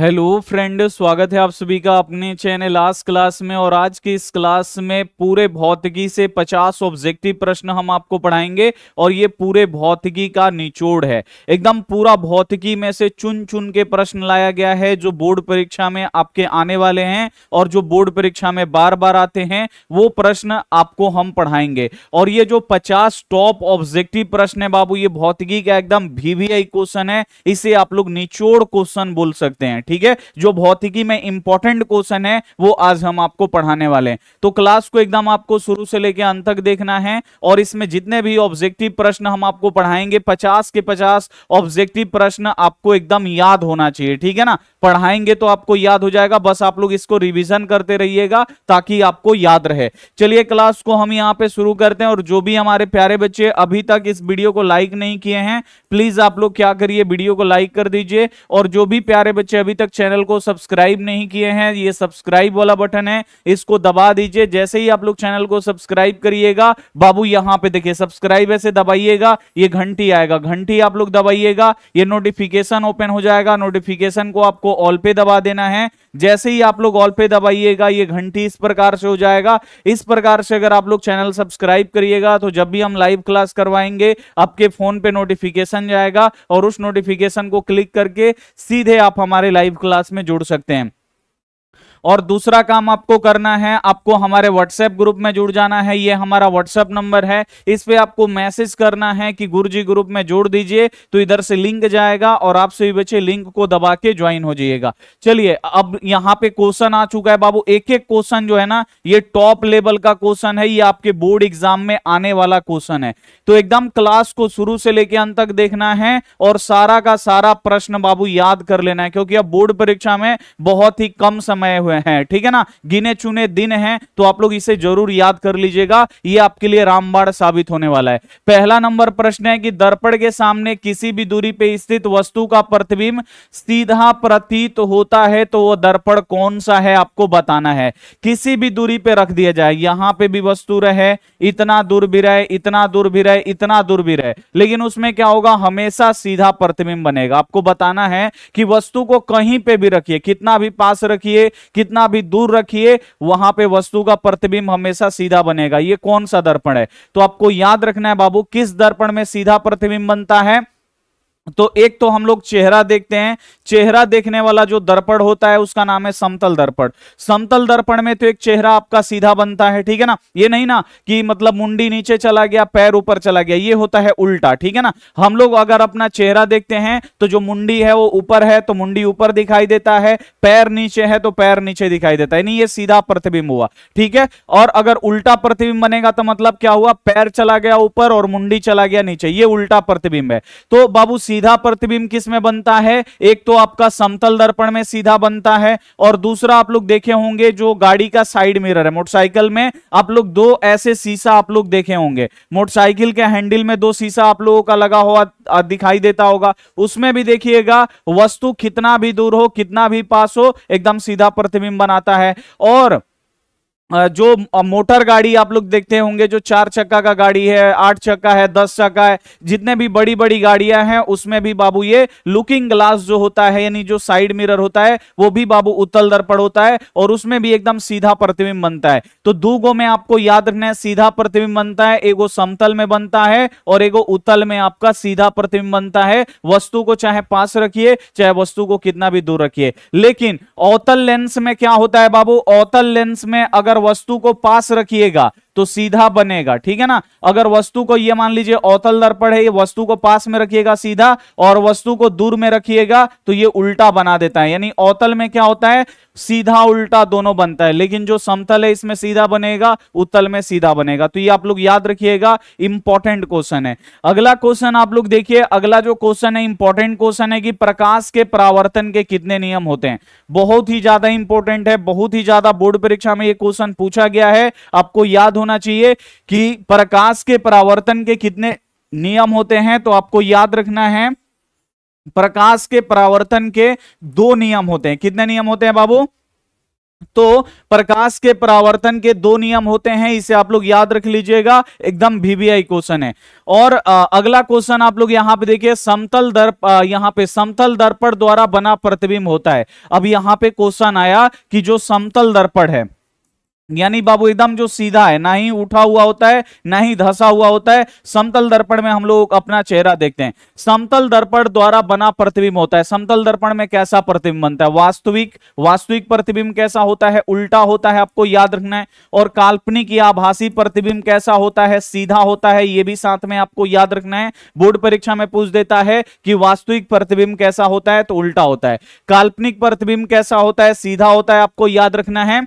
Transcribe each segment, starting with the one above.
Hello friend, स्वागत है आप सभी का अपने चैनल आज क्लास में। और आज की इस क्लास में पूरे भौतिकी से 50 ऑब्जेक्टिव प्रश्न हम आपको पढ़ाएंगे। और ये पूरे भौतिकी का निचोड़ है, एकदम पूरा भौतिकी में से चुन चुन के प्रश्न लाया गया है जो बोर्ड परीक्षा में आपके आने वाले हैं और जो बोर्ड परीक्षा में बार बार आते हैं वो प्रश्न आपको हम पढ़ाएंगे। और ये जो 50 टॉप ऑब्जेक्टिव प्रश्न है बाबू, ये भौतिकी का एकदम वीवीआई क्वेश्चन है, इसे आप लोग निचोड़ क्वेश्चन बोल सकते हैं। ठीक है, जो भौतिकी में इंपॉर्टेंट क्वेश्चन है वो आज हम आपको पढ़ाने वाले हैं। तो क्लास को एकदम आपको शुरू से लेकर अंत तक देखना है। और इसमें जितने भी ऑब्जेक्टिव प्रश्न हम आपको पढ़ाएंगे 50 के 50 ऑब्जेक्टिव प्रश्न आपको एकदम याद होना चाहिए। ठीक है ना, पढ़ाएंगे तो आपको याद हो जाएगा, बस आप लोग इसको रिवीजन करते रहिएगा ताकि आपको याद रहे। चलिए क्लास को हम यहां पे शुरू करते हैं। और जो भी हमारे प्यारे बच्चे अभी तक इस वीडियो को लाइक नहीं किए हैं, प्लीज आप लोग क्या करिए, वीडियो को लाइक कर दीजिए। और जो भी प्यारे बच्चे अभी तक चैनल को सब्सक्राइब नहीं किए हैं, ये सब्सक्राइब वाला बटन है, इसको दबा दीजिए। जैसे ही आप लोग चैनल को सब्सक्राइब करिएगा बाबू, यहां पे देखिए सब्सक्राइब ऐसे दबाइएगा, ये घंटी आएगा, घंटी आप लोग दबाइएगा, ये नोटिफिकेशन ओपन हो जाएगा। नोटिफिकेशन को आपको ऑल पे दबा देना है। जैसे ही आप लोग ऑल पे दबाइएगा ये घंटी इस प्रकार से हो जाएगा। इस प्रकार से अगर आप लोग चैनल सब्सक्राइब करिएगा तो जब भी हम लाइव क्लास करवाएंगे आपके फोन पे नोटिफिकेशन जाएगा और उस नोटिफिकेशन को क्लिक करके सीधे आप हमारे लाइव क्लास में जुड़ सकते हैं। और दूसरा काम आपको करना है, आपको हमारे व्हाट्सएप ग्रुप में जुड़ जाना है। ये हमारा व्हाट्सएप नंबर है, इस पे आपको मैसेज करना है कि गुरुजी ग्रुप में जोड़ दीजिए, तो इधर से लिंक जाएगा और आप सभी बच्चे लिंक को दबा के ज्वाइन हो जाइएगा। चलिए अब यहाँ पे क्वेश्चन आ चुका है बाबू। एक एक क्वेश्चन जो है ना ये टॉप लेवल का क्वेश्चन है, ये आपके बोर्ड एग्जाम में आने वाला क्वेश्चन है। तो एकदम क्लास को शुरू से लेकर अंत तक देखना है और सारा का सारा प्रश्न बाबू याद कर लेना है, क्योंकि अब बोर्ड परीक्षा में बहुत ही कम समय हुए हैं। ठीक है ना, गिने चुने दिन हैं, तो आप लोग इसे जरूर याद कर लीजिएगा, ये आपके लिए रामबाण साबित होने वाला है। पहला नंबर प्रश्न है कि दर्पण के सामने किसी भी दूरी पे स्थित वस्तु का प्रतिबिंब सीधा प्रतीत होता है तो वो दर्पण कौन सा है आपको बताना है। किसी भी दूरी पे रख दिया जाए, यहां पे भी वस्तु रहे, इतना दूर भी रहे, इतना दूर भी रहे, इतना दूर भी रहे, लेकिन उसमें क्या होगा, हमेशा सीधा प्रतिबिंब बनेगा। आपको बताना है कि वस्तु को कहीं पे भी रखिए, कितना भी पास रखिए, कितना भी दूर रखिए, वहां पे वस्तु का प्रतिबिंब हमेशा सीधा बनेगा। ये कौन सा दर्पण है, तो आपको याद रखना है बाबू किस दर्पण में सीधा प्रतिबिंब बनता है। तो एक तो हम लोग चेहरा देखते हैं, चेहरा देखने वाला जो दर्पण होता है उसका नाम है समतल दर्पण। समतल दर्पण में तो एक चेहरा आपका सीधा बनता है। ठीक है ना, ये नहीं ना कि मतलब मुंडी नीचे चला गया पैर ऊपर चला गया, ये होता है उल्टा। ठीक है ना, हम लोग अगर अपना चेहरा देखते हैं तो जो मुंडी है वो ऊपर है तो मुंडी ऊपर दिखाई देता है, पैर नीचे है तो पैर नीचे दिखाई देता है, नहीं ये सीधा प्रतिबिंब हुआ। ठीक है, और अगर उल्टा प्रतिबिंब बनेगा तो मतलब क्या हुआ, पैर चला गया ऊपर और मुंडी चला गया नीचे, ये उल्टा प्रतिबिंब है। तो बाबू सीधा प्रतिबिंब किस में बनता है, एक तो आपका समतल दर्पण में सीधा बनता है, और दूसरा आप लोग देखे होंगे जो गाड़ी का साइड मिरर है मोटरसाइकिल में, आप लोग दो ऐसे शीशा आप लोग देखे होंगे, मोटरसाइकिल के हैंडल में दो शीशा आप लोगों का लगा हुआ दिखाई देता होगा, उसमें भी देखिएगा वस्तु कितना भी दूर हो कितना भी पास हो एकदम सीधा प्रतिबिंब बनाता है। और जो मोटर गाड़ी आप लोग देखते होंगे, जो 4 चक्का का गाड़ी है, 8 चक्का है, 10 चक्का है, जितने भी बड़ी बड़ी गाड़ियां हैं उसमें भी बाबू ये लुकिंग ग्लास जो होता है यानी जो साइड मिरर होता है वो भी बाबू उत्तल दर्पण होता है और उसमें भी एकदम सीधा प्रतिबिंब बनता है। तो दूगो में आपको याद रखना है, सीधा प्रतिबिंब बनता है, एगो समतल में बनता है और एगो उत्तल में आपका सीधा प्रतिबिंब बनता है। वस्तु को चाहे पास रखिए चाहे वस्तु को कितना भी दूर रखिए। लेकिन अवतल लेंस में क्या होता है बाबू, अवतल लेंस में अगर वस्तु को पास रखिएगा तो सीधा बनेगा। ठीक है ना, अगर वस्तु को ये मान लीजिए अवतल दर्पण है, ये वस्तु को पास में रखिएगा सीधा और वस्तु को दूर में रखिएगा तो ये उल्टा बना देता है। यानी अवतल में क्या होता है, सीधा उल्टा दोनों बनता है, लेकिन जो समतल है इसमें सीधा बनेगा, उत्तल में सीधा बनेगा। तो ये आप लोग याद रखिएगा, इंपॉर्टेंट क्वेश्चन है। अगला क्वेश्चन आप लोग देखिए, अगला जो क्वेश्चन है इंपॉर्टेंट क्वेश्चन है कि प्रकाश के परावर्तन के कितने नियम होते हैं। बहुत ही ज्यादा इंपॉर्टेंट है, बहुत ही ज्यादा बोर्ड परीक्षा में ये क्वेश्चन पूछा गया है। आपको याद होना चाहिए कि प्रकाश के परावर्तन के कितने नियम होते हैं, तो आपको याद रखना है प्रकाश के परावर्तन के 2 नियम होते हैं। कितने नियम होते हैं बाबू, तो प्रकाश के परावर्तन के दो नियम होते हैं, इसे आप लोग याद रख लीजिएगा, एकदम वीवीआई क्वेश्चन है। और अगला क्वेश्चन आप लोग यहां पे देखिए, समतल दर्प यहां पे समतल दर्पण द्वारा बना प्रतिबिंब होता है। अब यहां पे क्वेश्चन आया कि जो समतल दर्पण है, यानी बाबू एकदम जो सीधा है, ना ही उठा हुआ होता है ना ही धंसा हुआ होता है, समतल दर्पण में हम लोग अपना चेहरा देखते हैं। समतल दर्पण द्वारा बना प्रतिबिंब होता है। समतल दर्पण में कैसा प्रतिबिंब बनता है? वास्तविक। वास्तविक प्रतिबिंब कैसा होता है? उल्टा होता है, आपको याद रखना है। और काल्पनिक या आभासी प्रतिबिंब कैसा होता है? सीधा होता है, यह भी साथ में आपको याद रखना है। बोर्ड परीक्षा में पूछ देता है कि वास्तविक प्रतिबिंब कैसा होता है, तो उल्टा होता है। काल्पनिक प्रतिबिंब कैसा होता है? सीधा होता है, आपको याद रखना है।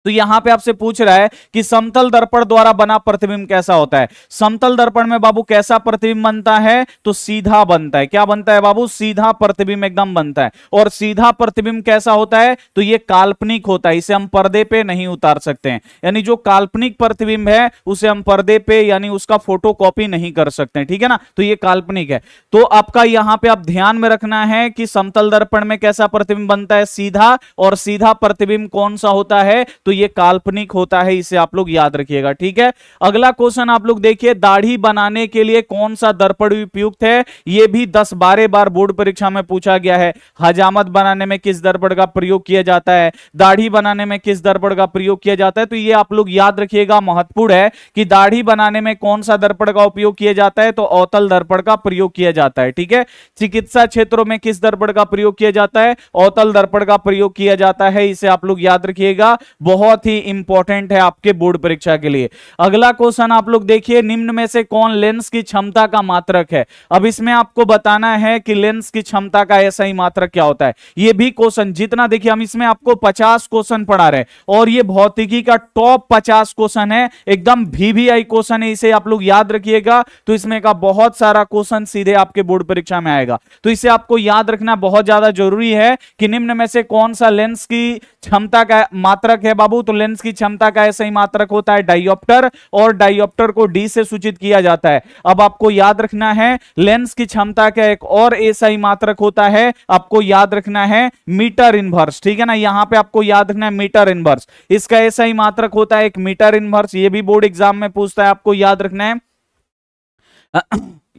तो यहां पे आपसे पूछ रहा है कि समतल दर्पण द्वारा बना प्रतिबिंब कैसा होता है। समतल दर्पण में बाबू कैसा प्रतिबिंब बनता है? तो सीधा बनता है। क्या बनता है बाबू? सीधा प्रतिबिंब एकदम बनता है। और सीधा प्रतिबिंब कैसा होता है? तो ये काल्पनिक होता है, इसे हम पर्दे पे नहीं उतार सकते हैं। यानी जो काल्पनिक प्रतिबिंब है उसे हम पर्दे पे यानी उसका फोटो कॉपी नहीं कर सकते हैं, ठीक है ना। तो ये काल्पनिक है। तो आपका यहां पे आप ध्यान में रखना है कि समतल दर्पण में कैसा प्रतिबिंब बनता है? सीधा। और सीधा प्रतिबिंब कौन सा होता है? तो ये काल्पनिक होता है, इसे आप लोग याद रखिएगा, ठीक है। अगला क्वेश्चन आप लोग देखिए, दाढ़ी बनाने के लिए कौन सा दर्पण उपयुक्त है? यह भी 10-12 बार बोर्ड परीक्षा में पूछा गया है। हजामत बनाने में किस दर्पण का प्रयोग किया जाता है? दाढ़ी बनाने में किस दर्पण का प्रयोग किया जाता है? तो ये आप लोग याद रखिएगा, महत्वपूर्ण है कि दाढ़ी बनाने में कौन सा दर्पण का उपयोग किया जाता है? तो अवतल दर्पण का प्रयोग किया जाता है, ठीक है। चिकित्सा क्षेत्रों में किस दर्पण का प्रयोग किया जाता है? अवतल दर्पण का प्रयोग किया जाता है, इसे आप लोग याद रखिएगा, बहुत ही इंपॉर्टेंट है आपके बोर्ड परीक्षा के लिए। अगला क्वेश्चन आप लोग देखिए, निम्न में से कौन लेंस की क्षमता का मात्रक है? अब इसमें आपको बताना है कि लेंस की क्षमता का ऐसा ही मात्रक क्या होता है। यह भी क्वेश्चन जितना देखिए, हम इसमें आपको 50 क्वेश्चन पढ़ा रहे हैं और यह भौतिकी का टॉप 50 क्वेश्चन है, एकदम वीवीआई क्वेश्चन है, इसे आप लोग याद रखिएगा। तो इसमें का बहुत सारा क्वेश्चन सीधे आपके बोर्ड परीक्षा में आएगा, तो इसे आपको याद रखना बहुत ज्यादा जरूरी है कि निम्न में से कौन सा लेंस की क्षमता का मात्रक है बाबू? तो लेंस की क्षमता का ऐसा ही मात्रक होता है डायोप्टर, और डायोप्टर को डी से सूचित किया जाता है। अब आपको याद रखना है, लेंस की क्षमता का एक और ऐसा ही मात्रक होता है, आपको याद रखना है मीटर इनवर्स, ठीक है ना। यहां पे आपको याद रखना है मीटर इनवर्स, इसका ऐसा ही मात्रक होता है एक मीटर इनवर्स। ये भी बोर्ड एग्जाम में पूछता है, आपको याद रखना है।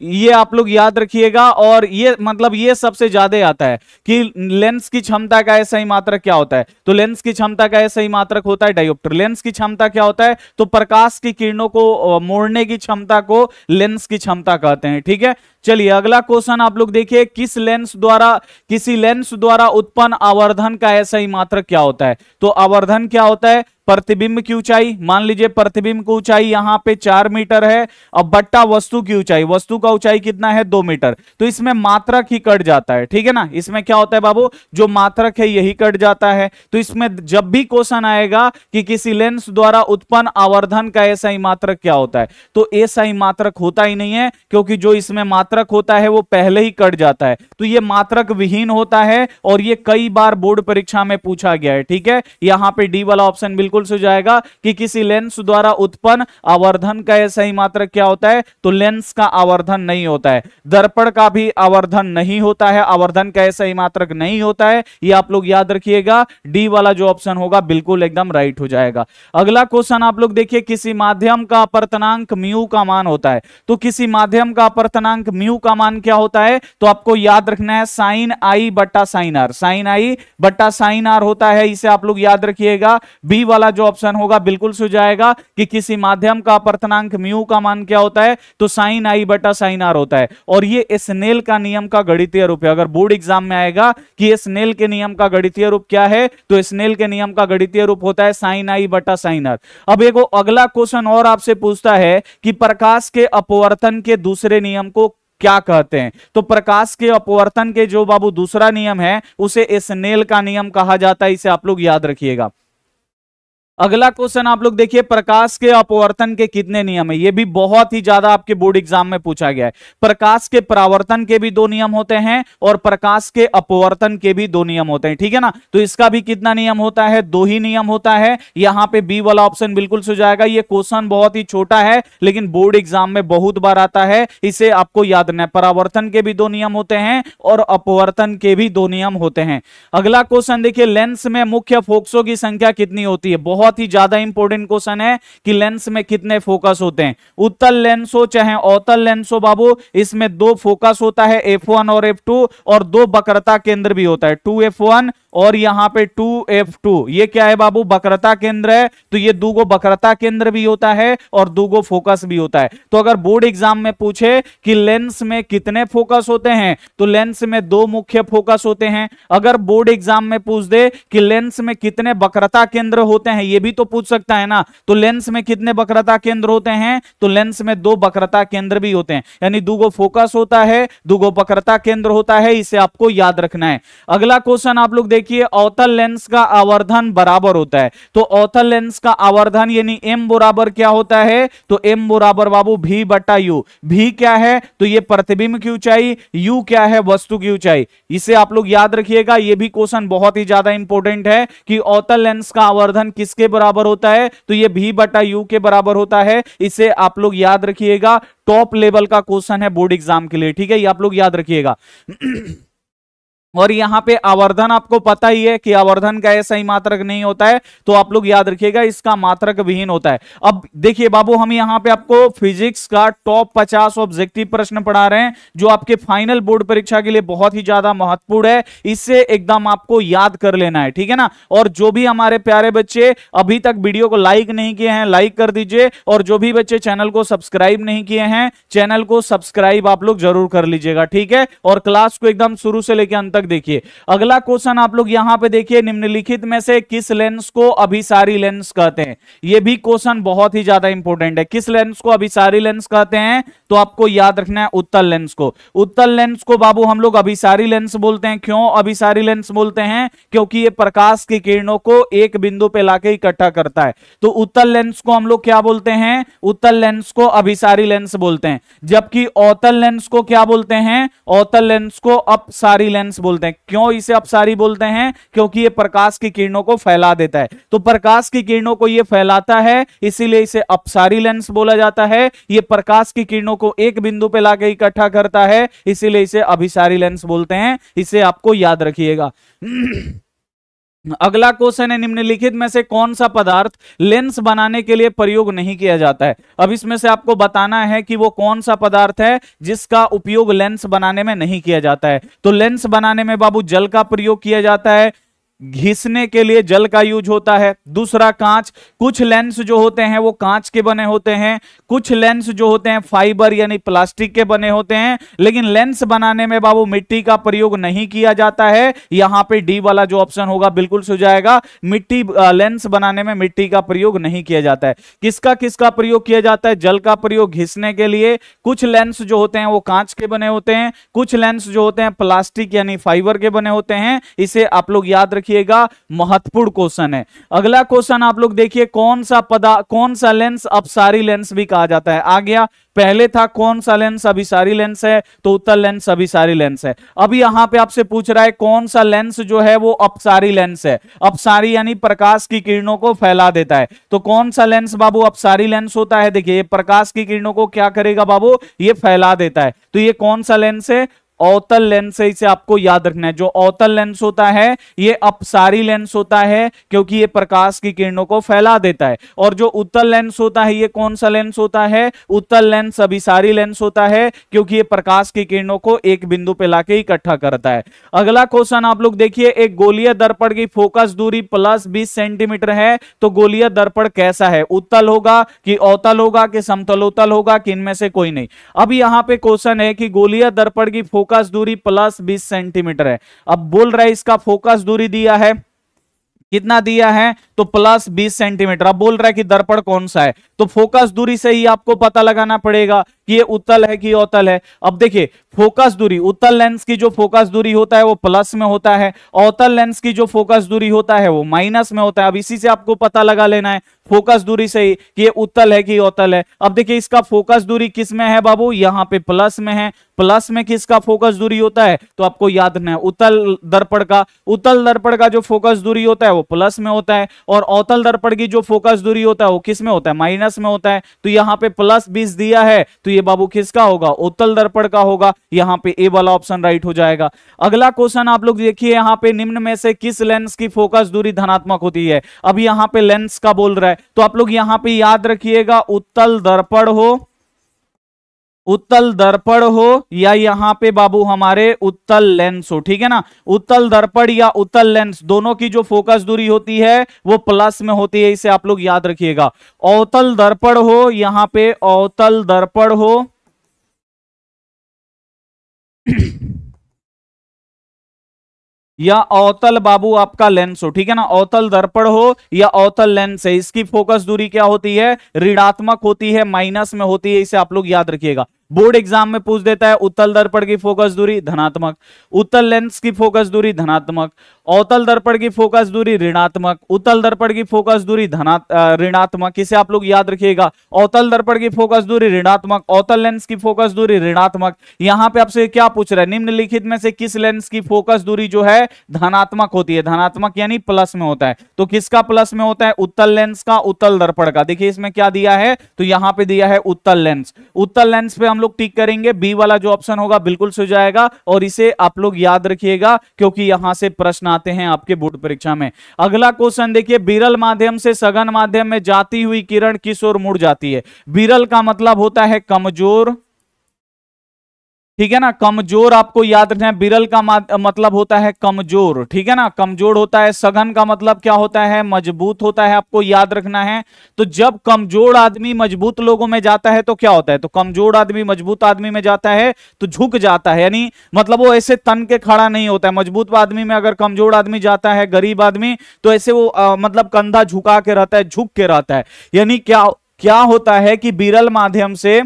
ये आप लोग याद रखिएगा। और ये मतलब ये सबसे ज्यादा आता है कि लेंस की क्षमता का ऐसा ही मात्रक क्या होता है? तो लेंस की क्षमता का ऐसा ही मात्रक होता है डायोप्टर। लेंस की क्षमता क्या होता है? तो प्रकाश की किरणों को मोड़ने की क्षमता को लेंस की क्षमता कहते हैं, ठीक है। चलिए अगला क्वेश्चन आप लोग देखिए, किसी लेंस द्वारा उत्पन्न आवर्धन का ऐसा ही मात्रक क्या होता है? तो आवर्धन क्या होता है? प्रतिबिंब की ऊंचाई, मान लीजिए प्रतिबिंब की ऊंचाई यहां पे 4 मीटर है, अब बट्टा वस्तु की ऊंचाई, वस्तु का ऊंचाई कितना है? 2 मीटर। तो इसमें मात्रक ही कट जाता है, ठीक है ना। इसमें क्या होता है बाबू? जो मात्रक है यही कट जाता है। तो इसमें जब भी क्वेश्चन आएगा कि किसी लेंस द्वारा उत्पन्न आवर्धन का ऐसा ही मात्रक क्या होता है, तो ऐसा ही मात्रक होता ही नहीं है, क्योंकि जो इसमें मात्रक होता है वो पहले ही कट जाता है। तो ये मात्रक विहीन होता है और ये कई बार बोर्ड परीक्षा में पूछा गया है, ठीक है। यहां पे डी वाला ऑप्शन बिल्कुल हो जाएगा कि किसी लेंस द्वारा उत्पन्न आवर्धन का ऐसा ही मात्रक क्या होता है? तो लेंस का आवर्धन नहीं होता है। दर्पण का भी आवर्धन नहीं होता है, आवर्धन का ऐसा ही मात्रक नहीं होता है, ये आप लोग याद रखिएगा। डी वाला जो ऑप्शन होगा बिल्कुल एकदम राइट हो जाएगा। अगला क्वेश्चन आप लोग देखिए, किसी माध्यम का अपवर्तनांक म्यू का मान होता है। तो किसी माध्यम का अपवर्तनांक म्यू का मान क्या होता है? तो आपको याद रखना है साइन आई बट्टा साइन आर, साइन आई बट्टा साइन आर होता है, इसे आप लोग याद रखिएगा। बी वाला जो ऑप्शन होगा बिल्कुल सो जाएगा कि किसी माध्यम का अपवर्तनांक म्यू का मान क्या होता है? तो साइन आई बटा साइन आर होता है। और ये स्नेल का नियम का गणितीय रूप है। अगर बोर्ड एग्जाम में आएगा कि स्नेल के नियम का गणितीय रूप क्या है, तो स्नेल के नियम का गणितीय रूप होता है साइन आई बटा साइन आर। अब एक अगला क्वेश्चन और आपसे पूछता है कि प्रकाश के अपवर्तन के दूसरे नियम को क्या कहते हैं? तो प्रकाश के अपवर्तन के जो बाबू दूसरा नियम है उसे स्नेल का नियम कहा जाता है, इसे आप लोग याद रखिएगा। अगला क्वेश्चन आप लोग देखिए, प्रकाश के अपवर्तन के कितने नियम है? ये भी बहुत ही ज्यादा आपके बोर्ड एग्जाम में पूछा गया है। प्रकाश के परावर्तन के भी दो नियम होते हैं और प्रकाश के अपवर्तन के भी दो नियम होते हैं, ठीक है ना। तो इसका भी कितना नियम होता है? दो ही नियम होता है। यहां पे बी वाला ऑप्शन बिल्कुल सही जाएगा। ये क्वेश्चन बहुत ही छोटा है लेकिन बोर्ड एग्जाम में बहुत बार आता है, इसे आपको याद रखना है। परावर्तन के भी दो नियम होते हैं और अपवर्तन के भी दो नियम होते हैं। अगला क्वेश्चन देखिए, लेंस में मुख्य फोकसों की संख्या कितनी होती है? बहुत ही ज्यादा इंपॉर्टेंट क्वेश्चन है कि लेंस में कितने फोकस होते हैं। उत्तल लेंस हो चाहे अवतल लेंस हो बाबू, इसमें दो फोकस होता है, F1 और F2, और दो वक्रता केंद्र भी होता है, 2F1 और यहां पे 2F2। ये क्या है बाबू? वक्रता केंद्र है। तो ये दूगो वक्रता केंद्र भी होता है और दूगो फोकस भी होता है। तो अगर बोर्ड एग्जाम में पूछे कि लेंस में कितने फोकस होते हैं, तो लेंस में दो मुख्य फोकस होते हैं। अगर बोर्ड एग्जाम में पूछ दे कि लेंस में कितने वक्रता केंद्र होते हैं, ये भी तो पूछ सकता है ना। तो लेंस में कितने वक्रता केंद्र होते हैं? तो लेंस में दो वक्रता केंद्र भी होते हैं, यानी दूगो फोकस होता है, दूगो वक्रता केंद्र होता है। इसे आपको याद रखना है। अगला क्वेश्चन आप लोग देखिए, अवतल लेंस का आवर्धन बराबर होता है। तो अवतल लेंस का आवर्धन यानी m बराबर क्या होता है? तो m बराबर बाबू v बटा u। v क्या है? तो ये प्रतिबिंब की ऊंचाई, u क्या है? वस्तु की ऊंचाई। इसे आप लोग याद रखिएगा। ये भी क्वेश्चन बहुत ही ज्यादा इंपॉर्टेंट है कि अवतल लेंस का आवर्धन किसके बराबर होता है? तो ये v बटा u के बराबर होता है। इसे आप लोग याद रखिएगा। टॉप लेवल का क्वेश्चन है बोर्ड एग्जाम के लिए, ठीक है। ये आप लोग याद रखिएगा। और यहां पे आवर्धन आपको पता ही है कि आवर्धन का ऐसा ही मात्रक नहीं होता है, तो आप लोग याद रखिएगा इसका मात्रक विहीन होता है। अब देखिए बाबू, हम यहां पे आपको फिजिक्स का टॉप 50 ऑब्जेक्टिव प्रश्न पढ़ा रहे हैं जो आपके फाइनल बोर्ड परीक्षा के लिए बहुत ही ज्यादा महत्वपूर्ण है। इससे एकदम आपको याद कर लेना है, ठीक है ना। और जो भी हमारे प्यारे बच्चे अभी तक वीडियो को लाइक नहीं किए हैं, लाइक कर दीजिए। और जो भी बच्चे चैनल को सब्सक्राइब नहीं किए हैं, चैनल को सब्सक्राइब आप लोग जरूर कर लीजिएगा, ठीक है। और क्लास को एकदम शुरू से लेकर अंत तक देखिए। अगला क्वेश्चन आप लोग यहां पे देखिए, निम्नलिखित में से किस लेंस को अभिसारी लेंस कहते हैं? यह भी क्वेश्चन बहुत ही ज्यादा इंपॉर्टेंट है। किस लेंस को अभिसारी लेंस कहते हैं? तो आपको याद रखना है उत्तल लेंस को। उत्तल लेंस को बाबू हम लोग अभिसारी लेंस बोलते हैं। क्यों अभिसारी लेंस बोलते हैं? क्योंकि यह प्रकाश की किरणों को एक बिंदु पे लाके इकट्ठा करता है। तो उत्तल लेंस को हम लोग क्या बोलते हैं? उत्तल लेंस को अभिसारी लेंस बोलते हैं। जबकि अवतल लेंस को क्या बोलते हैं? अवतल लेंस को अपसारी लेंस बोलते हैं। क्यों इसे अपसारी बोलते हैं? क्योंकि यह प्रकाश की किरणों को फैला देता है। तो प्रकाश की किरणों को यह फैलाता है, इसीलिए इसे अपसारी लेंस बोला जाता है। यह प्रकाश की किरणों को एक बिंदु पे लाके इकट्ठा करता है, इसीलिए इसे अभिसारी लेंस बोलते हैं। इसे आपको याद रखिएगा। अगला क्वेश्चन है, निम्नलिखित में से कौन सा पदार्थ लेंस बनाने के लिए प्रयोग नहीं किया जाता है? अब इसमें से आपको बताना है कि वो कौन सा पदार्थ है जिसका उपयोग लेंस बनाने में नहीं किया जाता है। तो लेंस बनाने में बाबू जल का प्रयोग किया जाता है, घिसने के लिए जल का यूज होता है। दूसरा कांच, कुछ लेंस जो होते हैं वो कांच के बने होते हैं, कुछ लेंस जो होते हैं फाइबर यानी प्लास्टिक के बने होते हैं। लेकिन लेंस बनाने में बाबू मिट्टी का प्रयोग नहीं किया जाता है। यहां पे डी वाला जो ऑप्शन होगा बिल्कुल सही जाएगा। मिट्टी लेंस बनाने में मिट्टी का प्रयोग नहीं किया जाता है। किसका किसका प्रयोग किया जाता है? जल का प्रयोग घिसने के लिए, कुछ लेंस जो होते हैं वो कांच के बने होते हैं, कुछ लेंस जो होते हैं प्लास्टिक यानी फाइबर के बने होते हैं। इसे आप लोग याद रखिए, महत्वपूर्ण क्वेश्चन है। अगला क्वेश्चन आप लोग देखिए, कौन सा लेंस अपसारी लेंस भी कहा जाता है? आ गया। पहले था कौन सा लेंस अभिसारी लेंस है, तो उत्तल लेंस अभिसारी लेंस है। अब यहां पे आपसे पूछ रहा है कौन सा लेंस जो है वो अपसारी लेंस है। अपसारी यानी प्रकाश की किरणों को फैला देता है। तो कौन सा लेंस बाबू अपसारी लेंस होता है? देखिए, ये प्रकाश की किरणों को क्या करेगा बाबू? ये फैला देता है। तो ये कौन सा लेंस है? अवतल लेंस है। इसे आपको याद रखना है। जो अवतल लेंस होता है ये अपसारी लेंस होता है, क्योंकि ये प्रकाश की किरणों को फैला देता है। और जो उत्तल लेंस होता है ये कौन सा लेंस होता है? उत्तल लेंस अभिसारी लेंस होता है, क्योंकि ये प्रकाश की किरणों को एक बिंदु पे लाके इकट्ठा करता है। अगला क्वेश्चन आप लोग देखिए, एक गोलीय दर्पण की फोकस दूरी प्लस 20 सेंटीमीटर है, तो गोलीय दर्पण कैसा है? उत्तल होगा कि अवतल होगा कि समतलोत्तल होगा कि इनमें से कोई नहीं? अब यहां पे क्वेश्चन है कि गोलीय दर्पण की फोकस दूरी प्लस 20 सेंटीमीटर है। अब बोल रहा है इसका फोकस दूरी दिया है कितना दिया है, तो प्लस 20 सेंटीमीटर। अब बोल रहा है कि दर्पण कौन सा है, तो फोकस दूरी से ही आपको पता लगाना पड़ेगा कि ये उत्तल है कि अवतल है। अब देखिए फोकस दूरी, उत्तल लेंस की जो फोकस दूरी होता है वो प्लस में होता है, अवतल लेंस की जो फोकस दूरी होता है वो माइनस में होता है। अब इसी से आपको पता लगा लेना है फोकस दूरी से ही कि ये उत्तल है कि अवतल है। अब देखिए इसका फोकस दूरी किस में है बाबू, यहां पे प्लस में है। प्लस में किसका फोकस दूरी होता है, तो आपको याद रखना है उत्तल दर्पण का। उत्तल दर्पण का जो फोकस दूरी होता है वो प्लस में होता है, और अवतल दर्पण की जो फोकस दूरी होता है वो किस में होता है, माइनस में होता है। तो यहां पे प्लस 20 दिया है, तो ये बाबू किसका होगा, उत्तल दर्पण का होगा। यहां पे ए वाला ऑप्शन राइट हो जाएगा। अगला क्वेश्चन आप लोग देखिए, यहां पे निम्न में से किस लेंस की फोकस दूरी धनात्मक होती है। अब यहां पे लेंस का बोल रहा है, तो आप लोग यहां पे याद रखिएगा उत्तल दर्पण हो, उत्तल दर्पण हो, या यहां पे बाबू हमारे उत्तल लेंस हो, ठीक है ना। उत्तल दर्पण या उत्तल लेंस दोनों की जो फोकस दूरी होती है वो प्लस में होती है, इसे आप लोग याद रखिएगा। अवतल दर्पण हो, यहां पे अवतल दर्पण हो या अवतल बाबू आपका लेंस हो, ठीक है ना। अवतल दर्पण हो या अवतल लेंस है, इसकी फोकस दूरी क्या होती है, ऋणात्मक होती है, माइनस में होती है, इसे आप लोग याद रखिएगा। बोर्ड एग्जाम में पूछ देता है उत्तल दर्पण की फोकस दूरी धनात्मक, उत्तल लेंस की फोकस दूरी धनात्मक, अवतल दर्पण की फोकस दूरी ऋणात्मक, उत्तल दर्पण की फोकस दूरी ऋणात्मक, इसे आप लोग याद रखिएगा। अवतल दर्पण की फोकस दूरी ऋणात्मक, अवतल लेंस की फोकस दूरी ऋणात्मक। यहां पे आपसे क्या पूछ रहा है, निम्नलिखित में से किस लेंस की फोकस दूरी जो है धनात्मक होती है, धनात्मक यानी प्लस में होता है। तो किसका प्लस में होता है, उत्तल लेंस का, उत्तल दर्पण का। देखिए इसमें क्या दिया है, तो यहां पे दिया है उत्तल लेंस। उत्तल लेंस पे हम लोग टिक करेंगे, बी वाला जो ऑप्शन होगा बिल्कुल सही जाएगा, और इसे आप लोग याद रखिएगा क्योंकि यहां से प्रश्न आते हैं आपके बोर्ड परीक्षा में। अगला क्वेश्चन देखिए, विरल माध्यम से सघन माध्यम में जाती हुई किरण किस ओर मुड़ जाती है। विरल का मतलब होता है कमजोर, ठीक है ना, कमजोर आपको याद रखना है। विरल का मतलब होता है कमजोर, ठीक है ना, कमजोर होता है। सघन का मतलब क्या होता है, मजबूत होता है, आपको याद रखना है। तो जब कमजोर आदमी मजबूत लोगों में जाता है तो क्या होता है, तो कमजोर आदमी मजबूत आदमी में जाता है तो झुक जाता है, यानी मतलब वो ऐसे तन के खड़ा नहीं होता है। मजबूत आदमी में अगर कमजोर आदमी जाता है, गरीब आदमी, तो ऐसे वो मतलब कंधा झुका के रहता है, झुक के रहता है। यानी क्या क्या होता है कि विरल माध्यम से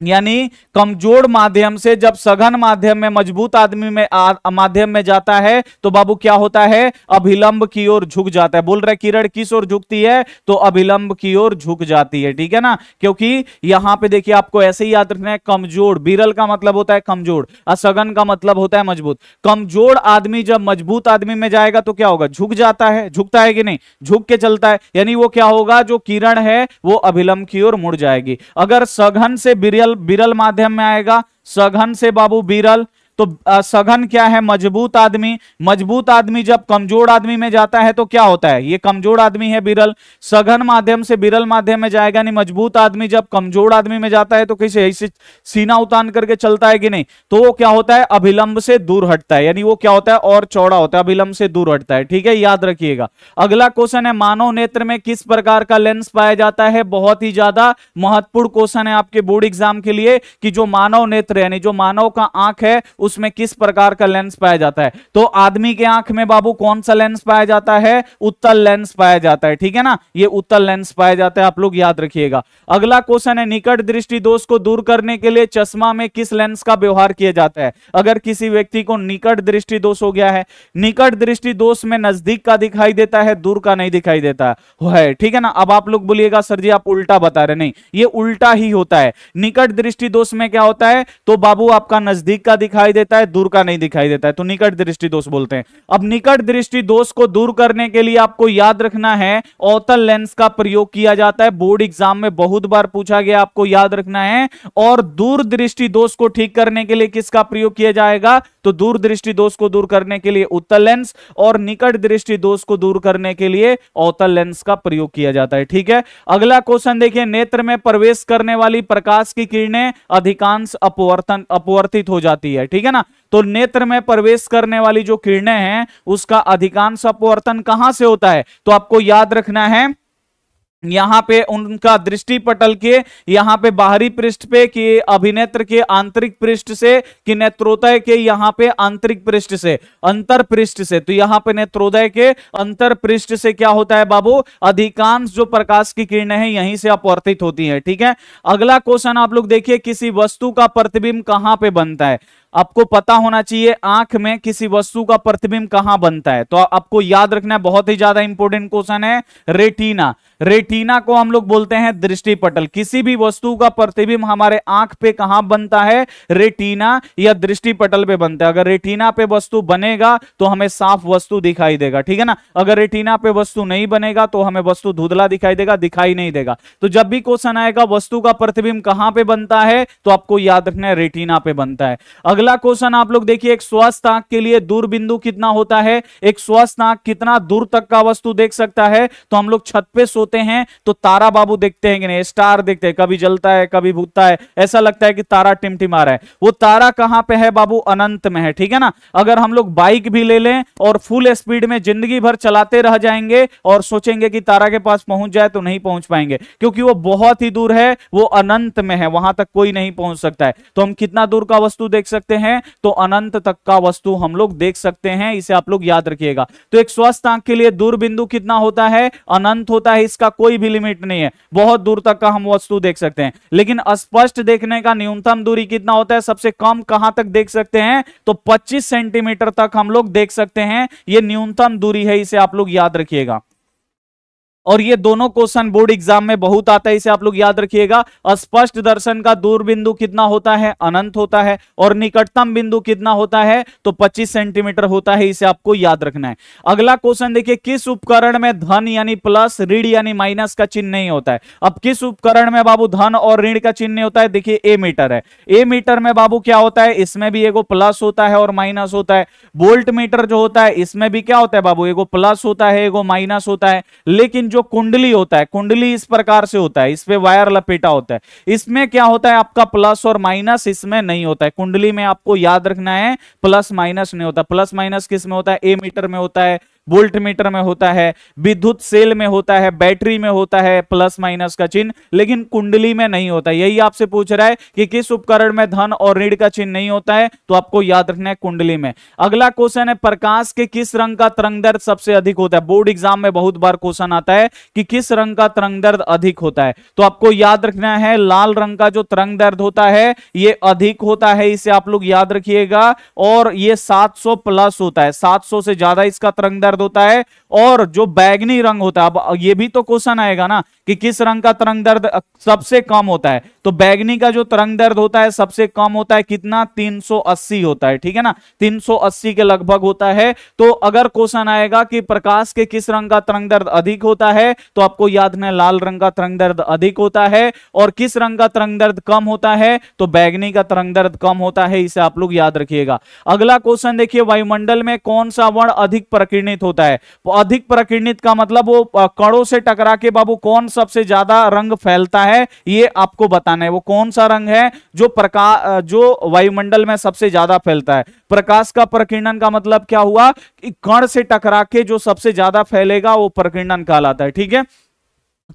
यानी कमजोर माध्यम से जब सघन माध्यम में मजबूत आदमी में माध्यम में जाता है तो बाबू क्या होता है, अभिलंब की ओर झुक जाता है। बोल रहे किरण किस ओर झुकती है, तो अभिलंब की ओर झुक जाती है, ठीक है ना। क्योंकि यहां पे देखिए आपको ऐसे ही याद रखना है, कमजोर, विरल का मतलब होता है कमजोर और सघन का मतलब होता है मजबूत। कमजोर आदमी जब मजबूत आदमी में जाएगा तो क्या होगा, झुक जाता है, झुकता है कि नहीं, झुक के चलता है, यानी वो क्या होगा, जो किरण है वो अभिलंब की ओर मुड़ जाएगी। अगर सघन से विरल माध्यम में आएगा, सघन से बाबू विरल, तो सघन क्या है, मजबूत आदमी। मजबूत आदमी जब कमजोर आदमी में जाता है तो क्या होता है, ये कमजोर आदमी है विरल। सघन माध्यम से विरल माध्यम में जाएगा, नहीं मजबूत आदमी जब कमजोर आदमी में जाता है तो कैसे ऐसे सीना उतान करके चलता है कि नहीं, तो वो क्या होता है, अभिलंब से दूर हटता है, यानी वो क्या होता है, और चौड़ा होता है, अभिलंब से दूर हटता है, ठीक है, याद रखिएगा। अगला क्वेश्चन है, मानव नेत्र में किस प्रकार का लेंस पाया जाता है। बहुत ही ज्यादा महत्वपूर्ण क्वेश्चन है आपके बोर्ड एग्जाम के लिए कि जो मानव नेत्र यानी जो मानव का आंख है उसमें किस प्रकार का लेंस पाया जाता है। तो आदमी के आंख में बाबू कौन सा लेंस पाया जाता है, उत्तल लेंस पाया जाता है, ठीक है ना, ये उत्तल लेंस पाया जाता है, आप लोग याद रखिएगा। अगला क्वेश्चन है, निकट दृष्टि दोष को दूर करने के लिए चश्मा में किस लेंस का व्यवहार किया जाता है। अगर किसी व्यक्ति को निकट दृष्टि दोष हो गया है, निकट दृष्टि दोष में नजदीक का दिखाई देता है, दूर का नहीं दिखाई देता है, ठीक है ना। अब आप लोग बोलिएगा सर जी आप उल्टा बता रहे, नहीं ये उल्टा ही होता है। निकट दृष्टि दोष में क्या होता है, तो बाबू आपका नजदीक का दिखाई देता है, दूर का नहीं दिखाई देता है, तो निकट दृष्टि दोष बोलते हैं। अब निकट दृष्टि दोष को दूर करने के लिए आपको याद रखना है अवतल लेंस का प्रयोग किया जाता है, बोर्ड एग्जाम में बहुत बार पूछा गया, आपको याद रखना है। और दूर दृष्टि दोष को ठीक करने के लिए किसका प्रयोग किया जाएगा, तो दूर दृष्टि दोष को दूर करने के लिए उत्तल लेंस, और निकट दृष्टि दोष को दूर करने के लिए अवतल लेंस का प्रयोग किया जाता है, ठीक है। अगला क्वेश्चन देखिए, नेत्र में प्रवेश करने वाली प्रकाश की किरणें अधिकांश अपवर्तित हो जाती है, ठीक है ना। तो नेत्र में प्रवेश करने वाली जो किरणें हैं उसका अधिकांश अपवर्तन कहां से होता है, तो आपको याद रखना है यहाँ पे उनका दृष्टि पटल के यहाँ पे बाहरी पृष्ठ पे कि अभिनेत्र के आंतरिक पृष्ठ से कि नेत्रोदय के यहाँ पे आंतरिक पृष्ठ से, अंतर पृष्ठ से। तो यहाँ पे नेत्रोदय के अंतर पृष्ठ से क्या होता है बाबू, अधिकांश जो प्रकाश की किरणें हैं यहीं से अपवर्तित होती हैं। ठीक है, अगला क्वेश्चन आप लोग देखिए, किसी वस्तु का प्रतिबिंब कहां पे बनता है। आपको पता होना चाहिए आंख में किसी वस्तु का प्रतिबिंब कहां बनता है, तो आपको याद रखना है, बहुत ही ज्यादा इंपॉर्टेंट क्वेश्चन है। रेटिना, रेटिना को हम लोग बोलते हैं दृष्टि पटल। किसी भी वस्तु का प्रतिबिंब हमारे आंख पे कहां बनता है, रेटिना या दृष्टि पटल पे बनता है। अगर रेटिना पे वस्तु बनेगा तो हमें साफ वस्तु दिखाई देगा, ठीक है ना। अगर रेटिना पे वस्तु नहीं बनेगा तो हमें वस्तु धुंधला दिखाई देगा, दिखाई नहीं देगा। तो जब भी क्वेश्चन आएगा वस्तु का प्रतिबिंब कहां पे बनता है, तो आपको याद रखना है रेटिना पे बनता है। अगला क्वेश्चन आप लोग देखिए, एक स्वस्थ आंख के लिए दूर बिंदु कितना होता है। एक स्वस्थ आंख कितना दूर तक का वस्तु देख सकता है, तो हम लोग छत पे सोते हैं तो तारा बाबू देखते हैं कि नहीं, स्टार देखते हैं, कभी जलता है कभी बुझता है, ऐसा लगता है कि तारा टिमटिमा रहा है। वो तारा कहां पे है बाबू, अनंत में है, ठीक है ना। अगर हम लोग बाइक भी ले लें और फुल स्पीड में जिंदगी भर चलाते रह जाएंगे और सोचेंगे कि तारा के पास पहुंच जाए, तो नहीं पहुंच पाएंगे, क्योंकि वो बहुत ही दूर है, वो अनंत में है, वहां तक कोई नहीं पहुंच सकता है। तो हम कितना दूर का वस्तु देख सकते हैं, तो अनंत तक का वस्तु हम लोग देख सकते हैं, इसे आप लोग याद रखिएगा। तो एक स्वस्थ आंख के लिए दूर बिंदु कितना होता है, अनंत होता है, इसका कोई भी लिमिट नहीं है, बहुत दूर तक का हम वस्तु देख सकते हैं। लेकिन स्पष्ट देखने का न्यूनतम दूरी कितना होता है, सबसे कम कहां तक देख सकते हैं, तो 25 सेंटीमीटर तक हम लोग देख सकते हैं, यह न्यूनतम दूरी है, इसे आप लोग याद रखिएगा। और ये दोनों क्वेश्चन बोर्ड एग्जाम में बहुत आता है, इसे आप लोग याद रखिएगा। स्पष्ट दर्शन का दूर बिंदु कितना होता है, अनंत होता है, और निकटतम बिंदु कितना होता है, तो 25 सेंटीमीटर होता है, इसे आपको याद रखना है। अगला क्वेश्चन देखिए, किस उपकरण में धन यानी प्लस, ऋण यानी माइनस का चिन्ह नहीं होता है। अब किस उपकरण में बाबू धन और ऋण का चिन्ह नहीं होता है, देखिए ए मीटर है, ए मीटर में बाबू क्या होता है, इसमें भी एगो प्लस होता है और माइनस होता है। वोल्ट मीटर जो होता है इसमें भी क्या होता है बाबू, एगो प्लस होता है एगो माइनस होता है। लेकिन जो कुंडली होता है, कुंडली इस प्रकार से होता है, इस पे वायर लपेटा होता है, इसमें क्या होता है आपका प्लस और माइनस, इसमें नहीं होता है। कुंडली में आपको याद रखना है प्लस माइनस नहीं होता। प्लस माइनस किस में होता है, ए मीटर में होता है, वोल्ट मीटर में होता है, विद्युत सेल में होता है, बैटरी में होता है प्लस माइनस का चिन्ह, लेकिन कुंडली में नहीं होता। यही आपसे पूछ रहा है कि किस उपकरण में धन और ऋण का चिन्ह नहीं होता है, तो आपको याद रखना है कुंडली में। अगला क्वेश्चन है, प्रकाश के किस रंग का तरंगदैर्ध्य सबसे अधिक होता है। बोर्ड एग्जाम में बहुत बार क्वेश्चन आता है कि किस रंग का तरंगदैर्ध्य अधिक होता है, तो आपको याद रखना है लाल रंग का जो तरंगदैर्ध्य होता है ये अधिक होता है, इसे आप लोग याद रखिएगा। और ये 700 प्लस होता है, 700 से ज्यादा इसका तरंगदैर्ध्य होता है। और जो बैगनी रंग होता है, अब ये भी तो क्वेश्चन आएगा ना कि किस रंग का तरंगदैर्ध्य सबसे कम होता है, तो बैगनी का जो तरंगदैर्ध्य होता है सबसे कम होता है, कितना, 380 होता है, ठीक है ना, 380 के लगभग होता है। तो अगर क्वेश्चन आएगा कि प्रकाश के किस रंग का तरंगदैर्ध्य अधिक होता है, तो आपको याद रखना है लाल रंग का तरंगदैर्ध्य अधिक होता है। और किस रंग का तरंगदैर्ध्य कम होता है, तो बैगनी का तरंगदैर्ध्य कम होता है, इसे आप लोग याद रखिएगा। अगला क्वेश्चन देखिए, वायुमंडल में कौन सा वर्ण अधिक प्रकीर्णित होता है। अधिक प्रकीर्णित का मतलब वो कणों से टकरा के बाबू कौन सबसे ज्यादा रंग फैलता है, ये आपको बताना है। वो कौन सा रंग है जो वायुमंडल में सबसे ज्यादा फैलता है। प्रकाश का प्रकीर्णन का मतलब क्या हुआ कि कण से टकरा के जो सबसे ज्यादा फैलेगा वो प्रकीर्णन कहलाता है, ठीक है।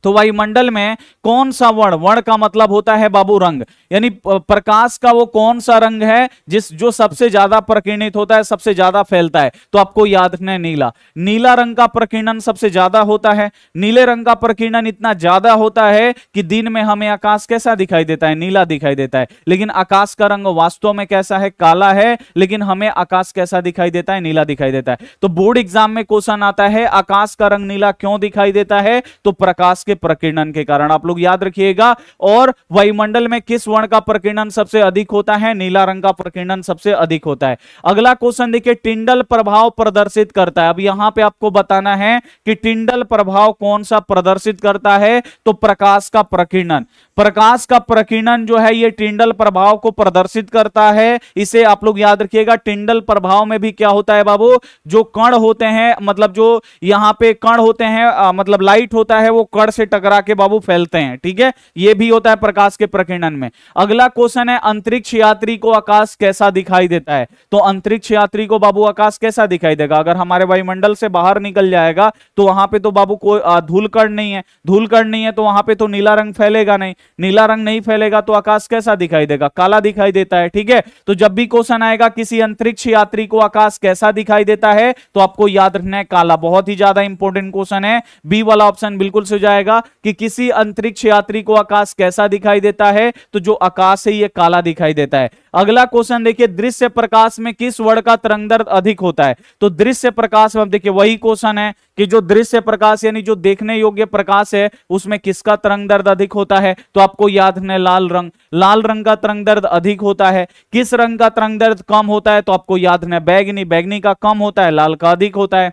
तो वायुमंडल में कौन सा वर्ण, वर्ण का मतलब होता है बाबू रंग, यानी प्रकाश का वो कौन सा रंग है जो सबसे ज्यादा प्रकीर्णित होता है, सबसे ज्यादा फैलता है, तो आपको याद रखना है नीला। नीला रंग का प्रकीर्णन सबसे ज्यादा होता है। नीले रंग का प्रकीर्णन इतना ज्यादा होता है कि दिन में हमें आकाश कैसा दिखाई देता है, नीला दिखाई देता है। लेकिन आकाश का रंग वास्तव में कैसा है, काला है, लेकिन हमें आकाश कैसा दिखाई देता है, नीला दिखाई देता है। तो बोर्ड एग्जाम में क्वेश्चन आता है आकाश का रंग नीला क्यों दिखाई देता है, तो प्रकाश के प्रकीर्णन के कारण, आप लोग याद रखिएगा। और वायुमंडल में किस वर्ण का प्रकीर्णन सबसे अधिक होता है, नीला रंग का प्रकीर्णन सबसे अधिक होता है। अगला क्वेश्चन देखिए, टिंडल प्रभाव प्रदर्शित करता है। अब यहां पे आपको बताना है कि टिंडल प्रभाव कौन सा प्रदर्शित करता है, तो प्रकाश का प्रकीर्णन। प्रकाश का प्रकीर्णन जो है ये टिंडल प्रभाव को प्रदर्शित करता है, इसे आप लोग याद रखिएगा। टिंडल प्रभाव में भी क्या होता है बाबू, जो कण होते हैं, मतलब जो यहां पे कण होते हैं, मतलब लाइट होता है वो कण से टकरा के बाबू फैलते हैं, ठीक है, ये भी होता है प्रकाश के प्रकीर्णन में। अगला क्वेश्चन है अंतरिक्ष यात्री को आकाश कैसा दिखाई देता है? तो अंतरिक्ष यात्री को बाबू आकाश कैसा दिखाई देगा? अगर हमारे वायुमंडल से बाहर निकल जाएगा तो वहां पे तो बाबू कोई धूलकण नहीं है, धूलकण नहीं है तो वहां पे तो नीला रंग फैलेगा नहीं, नीला रंग नहीं फैलेगा तो आकाश कैसा दिखाई देगा? काला दिखाई देता है, ठीक है। तो जब भी क्वेश्चन आएगा किसी अंतरिक्ष यात्री को आकाश कैसा दिखाई देता है, तो आपको याद रखना है काला। बहुत ही ज्यादा इंपॉर्टेंट क्वेश्चन है, बी वाला ऑप्शन बिल्कुल सही जाएगा कि किसी अंतरिक्ष यात्री को आकाश कैसा दिखाई देता है, तो जो आकाश है ये काला दिखाई देता है। अगला क्वेश्चन देखिए, दृश्य प्रकाश में किस वर्ण का तरंगदैर्ध्य अधिक होता है? तो दृश्य प्रकाश में देखिए वही क्वेश्चन है कि जो दृश्य प्रकाश यानी जो देखने योग्य प्रकाश है उसमें किसका तरंगदैर्ध्य अधिक होता है? तो आपको याद रखना है लाल रंग, लाल रंग का तरंगदैर्ध्य अधिक होता है। किस रंग का तरंगदैर्ध्य कम होता है? तो आपको याद रखना है बैगनी, बैगनी का कम होता है, लाल का अधिक होता है।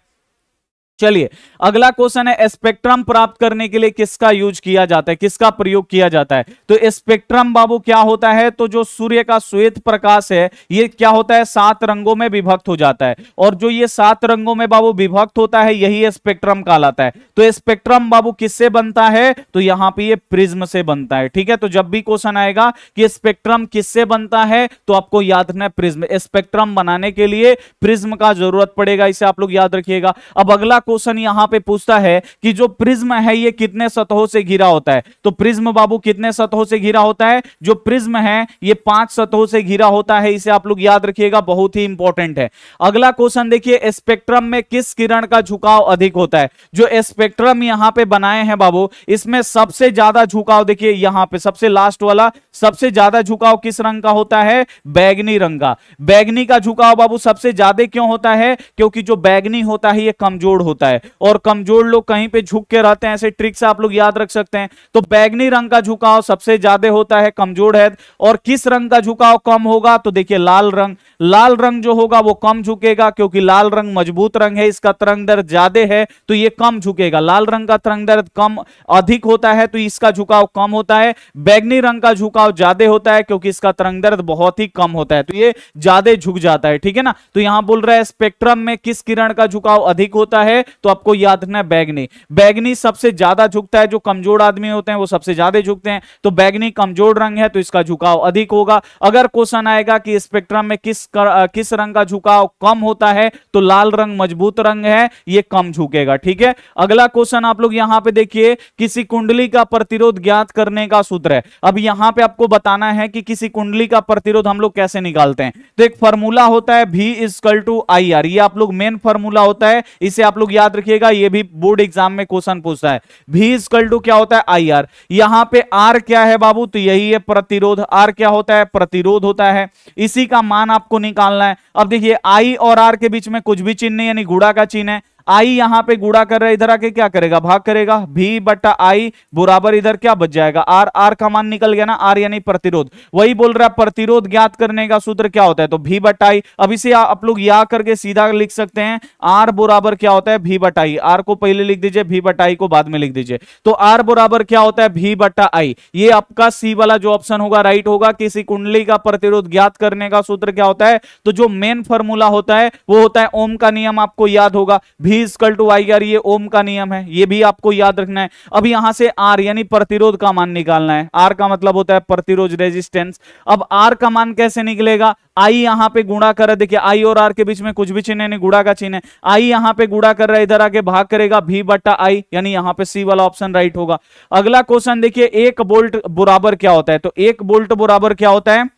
चलिए अगला क्वेश्चन है, स्पेक्ट्रम प्राप्त करने के लिए किसका यूज किया जाता है, किसका प्रयोग किया जाता है? तो स्पेक्ट्रम बाबू क्या होता है? तो जो सूर्य का श्वेत प्रकाश है ये क्या होता है, 7 रंगों में विभक्त हो जाता है, और जो ये 7 रंगों में बाबू विभक्त होता है यही स्पेक्ट्रम कहलाता है। तो स्पेक्ट्रम बाबू किससे बनता है? तो यहां पर ये प्रिज्म से बनता है, ठीक है। तो जब भी क्वेश्चन आएगा कि स्पेक्ट्रम किससे बनता है तो आपको याद रखना है प्रिज्म। स्पेक्ट्रम बनाने के लिए प्रिज्म का जरूरत पड़ेगा, इसे आप लोग याद रखिएगा। अब अगला क्वेश्चन यहां पे पूछता है कि जो प्रिज्म है ये कितने सतहों से घिरा होता है? तो प्रिज्म बाबू कितने सतहों से घिरा होता है? जो प्रिज्म है ये 5 सतहों से घिरा होता है, इसे आप लोग याद रखिएगा, बहुत ही इंपॉर्टेंट है। अगला क्वेश्चन देखिए, स्पेक्ट्रम में किस किरण का झुकाव अधिक होता है? जो स्पेक्ट्रम यहां पे बनाए हैं बाबू इसमें सबसे ज्यादा झुकाव देखिए यहां पे सबसे लास्ट वाला, सबसे ज्यादा झुकाव किस रंग का होता है? बैगनी रंग का। बैगनी का झुकाव बाबू सबसे ज्यादा क्यों होता है? क्योंकि जो बैगनी होता है ये कमजोर होता है, और कमजोर लोग कहीं पे झुक के रहते हैं, ऐसे ट्रिक से आप लोग याद रख सकते हैं। तो बैगनी रंग का झुकाव सबसे ज्यादा होता है, कमजोर है। और किस रंग का झुकाव कम होगा? तो देखिए लाल रंग, लाल रंग जो होगा वो कम झुकेगा, क्योंकि लाल रंग मजबूत रंग है, इसका तरंगदैर्ध्य ज्यादा है तो ये कम झुकेगा। लाल रंग का तरंगदैर्ध्य कम अधिक होता है तो इसका झुकाव कम होता है। बैगनी रंग का झुकाव ज्यादा होता है क्योंकि इसका तरंगदैर्ध्य बहुत ही कम होता है, तो ये ज्यादा झुक जाता है, ठीक है ना। तो यहां बोल रहा है स्पेक्ट्रम में किस किरण का झुकाव अधिक होता है? तो आपको याद रखना है बैगनी। बैगनी सबसे ज्यादा झुकता है, जो कमजोर आदमी होते हैं वो सबसे ज्यादा झुकते हैं, तो बैगनी कमजोर रंग है तो इसका झुकाव अधिक होगा। अगर क्वेश्चन आएगा कि स्पेक्ट्रम में किस रंग का झुकाव कम होता है, तो लाल रंग मजबूत रंग है, ये कम झुकेगा, ठीक है। अगला क्वेश्चन आप लोग यहां पे देखिए, किसी कुंडली का प्रतिरोध ज्ञात करने का सूत्र है। अब यहां पे आपको बताना है कि किसी कुंडली का प्रतिरोध हम लोग कैसे निकालते हैं। तो एक फॉर्मूला होता है V=IR, ये आप लोग मेन फॉर्मूला होता है, इसे आप लोग याद रखिएगा, ये भी बोर्ड एग्जाम में क्वेश्चन पूछता है। V= क्या होता है? IR। यहां पे R क्या है बाबू? तो यही है प्रतिरोध। R क्या होता है? प्रतिरोध होता है, इसी का मान आपको निकालना है। अब देखिए I और R के बीच में कुछ भी चिन्ह नहीं, यानी गुणा का चिन्ह है। आई यहां पे गुणा कर रहा है, इधर आके क्या करेगा? भाग करेगा। V/I बराबर इधर क्या बच जाएगा? R। R का मान निकल गया ना, R यानी प्रतिरोध। वही बोल रहा है प्रतिरोध ज्ञात करने का सूत्र क्या होता है? तो V/I। अब इसे आप लोग या करके सीधा लिख सकते हैं, R बराबर क्या होता है? V/I। R को पहले लिख दीजिए, V/I को बाद में लिख दीजिए। तो R बराबर क्या होता है? V/I। ये आपका सी वाला जो ऑप्शन होगा राइट होगा। किसी कुंडली का प्रतिरोध ज्ञात करने का सूत्र क्या होता है? तो जो मेन फॉर्मूला होता है वो होता है ओम का नियम, आपको याद होगा। V=IR, ये ओम का नियम है, ये भी आपको याद रखना है। अब यहां से R यानी प्रतिरोध का मान निकालना है। R का मतलब होता है प्रतिरोध, रेजिस्टेंस। अब R का मान कैसे निकलेगा? I यहां पे गुणा कर रहा है, देखिए I और R के बीच में कुछ भी चिन्ह नहीं, गुणा का चिन्ह है। I यहां पे गुणा कर रहा है, इधर आके भाग करेगा, V/I, यानी यहां पे C वाला ऑप्शन राइट होगा। अगला क्वेश्चन देखिए, 1 वोल्ट बराबर क्या होता है? तो 1 वोल्ट बराबर क्या होता है?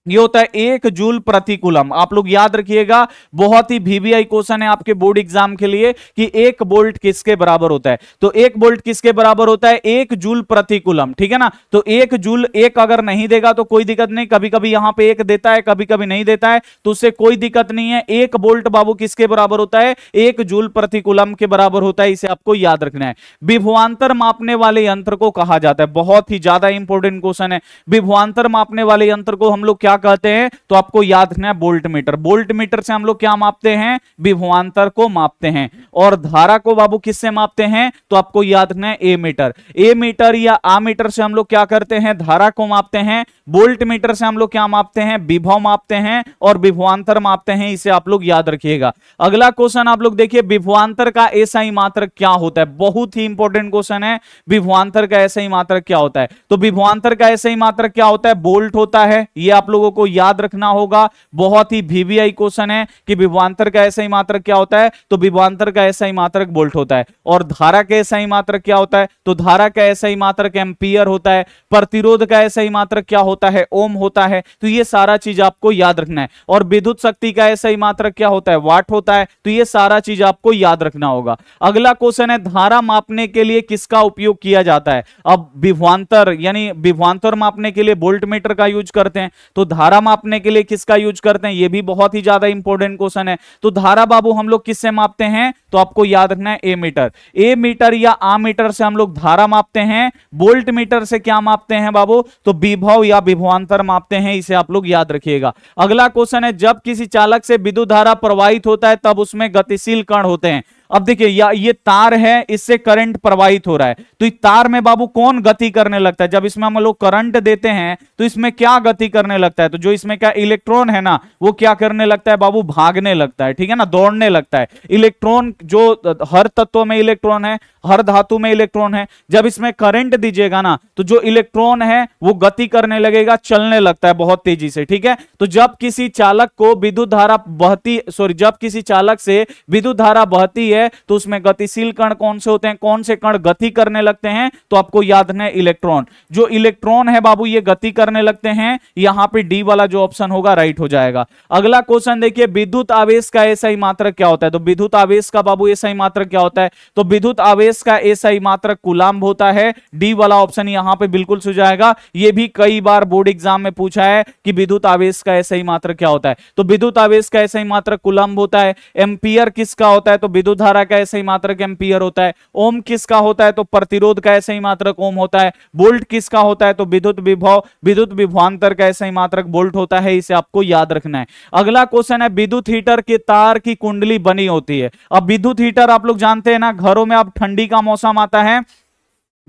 ये होता है 1 जूल प्रति कूलम। आप लोग याद रखिएगा, बहुत ही VBI क्वेश्चन है आपके बोर्ड एग्जाम के लिए कि 1 वोल्ट किसके बराबर होता है? तो 1 वोल्ट किसके बराबर होता है? 1 जूल प्रति कूलम, ठीक है ना। तो 1 जूल, 1 अगर नहीं देगा तो कोई दिक्कत नहीं, कभी कभी यहां पे 1 देता है, कभी कभी नहीं देता है, तो उससे कोई दिक्कत नहीं है। 1 वोल्ट बाबू किसके बराबर होता है? 1 जूल प्रति कूलम के बराबर होता है, इसे आपको याद रखना है। विभवांतर मापने वाले यंत्र को कहा जाता है, बहुत ही ज्यादा इंपॉर्टेंट क्वेश्चन है। विभवांतर मापने वाले यंत्र को हम लोग क्या कहते हैं, तो आपको याद रखना है वोल्ट मीटर। वोल्ट मीटर से हम लोग क्या मापते हैं, विभवांतर को मापते हैं। और धारा को बाबू किससे मापते हैं, तो आपको याद रखना है ए मीटर। ए मीटर या आ मीटर से हम लोग क्या करते हैं, धारा को मापते हैं। वोल्ट मीटर से हम लोग क्या मापते हैं, विभव मापते हैं और विभवांतर मापते हैं। इसे आप लोग याद रखिएगा। अगला क्वेश्चन आप लोग देखिए, विभवांतर का एसआई मात्रक क्या होता है। बहुत ही इंपॉर्टेंट क्वेश्चन है, विभवांतर का एसआई मात्रक क्या होता है। तो विभवांतर का एसआई मात्रक क्या होता है, वोल्ट होता है। ये आप लोगों को याद रखना होगा, बहुत ही वीवीआई क्वेश्चन है कि विभवांतर का एसआई मात्रक क्या होता है। तो विभवांतर का एसआई मात्रक वोल्ट होता है। और धारा का एसआई मात्रक क्या होता है, तो धारा का एसआई मात्रक एम्पियर होता है। प्रतिरोध का एसआई मात्रक क्या होता है, ओम होता है। तो ये सारा चीज आपको याद रखना है। और विद्युत शक्ति का एसआई मात्रक क्या होता है, वाट होता है। तो ये सारा चीज आपको याद रखना होगा। अगला क्वेश्चन है, धारा मापने के लिए किसका उपयोग किया जाता है। अब विभवांतर यानी विभवांतर मापने के लिए वोल्ट मीटर का यूज करते हैं, तो धारा मापने के लिए किसका यूज करते हैं, ये भी बहुत ही ज्यादा इंपॉर्टेंट क्वेश्चन है। तो धारा बाबू हम लोग किससे मापते हैं, तो आपको याद रखना है ए मीटर। ए मीटर या आ मीटर से हम लोग धारा मापते हैं। वोल्ट मीटर से क्या मापते हैं बाबू, तो विभव या विभवांतर मापते हैं। इसे आप लोग याद रखिएगा। अगला क्वेश्चन है, जब किसी चालक से विद्युत धारा प्रवाहित होता है तब उसमें गतिशील कण होते हैं। अब देखिए ये तार है, इससे करंट प्रवाहित हो रहा है। तो इस तार में बाबू कौन गति करने लगता है, जब इसमें हम लोग करंट देते हैं तो इसमें क्या गति करने लगता है, तो जो इसमें क्या इलेक्ट्रॉन है ना, वो क्या करने लगता है बाबू, भागने लगता है। ठीक है ना, दौड़ने लगता है। इलेक्ट्रॉन जो हर तत्व में इलेक्ट्रॉन है, हर धातु में इलेक्ट्रॉन है। जब इसमें करंट दीजिएगा ना, तो जो इलेक्ट्रॉन है वो गति करने लगेगा, चलने लगता है बहुत तेजी से। ठीक है, तो जब किसी चालक को विद्युत धारा बहती जब किसी चालक से विद्युत धारा बहती है तो उसमें गतिशील कण कौन से होते हैं, कौन से कण गति करने लगते हैं, तो आपको याद है इलेक्ट्रॉन। जो इलेक्ट्रॉन है बाबू ये गति करने लगते हैं। यहां पे डी वाला जो ऑप्शन होगा राइट हो जाएगा। अगला क्वेश्चन देखिए, विद्युत आवेश का एसआई मात्रक क्या होता है। तो विद्युत आवेश का बाबू एसआई मात्रक क्या होता है, तो विद्युत आवेश का एसआई मात्रक कूलाम्ब होता है। डी वाला ऑप्शन यहां पे बिल्कुल सही जाएगा। ये भी कई बार बोर्ड एग्जाम में पूछा है कि विद्युत आवेश का एसआई मात्रक क्या होता है। तो विद्युत आवेश का एसआई मात्रक कूलाम्ब होता है। एम्पियर किसका होता है, तो विद्युत धारा का एसआई मात्रक एम्पियर होता है। ओम किसका होता है, तो प्रतिरोध का एसआई मात्रक ओम होता है। वोल्ट किसका होता है, तो विद्युत विभव विद्युत विभवांतर का एसआई मात्रक वोल्ट होता है। इसे आपको याद रखना है। अगला क्वेश्चन है, विद्युत हीटर के तार की कुंडली बनी होती है। अब विद्युत हीटर आप लोग जानते हैं ना, घरों में अब ठंडी का मौसम आता है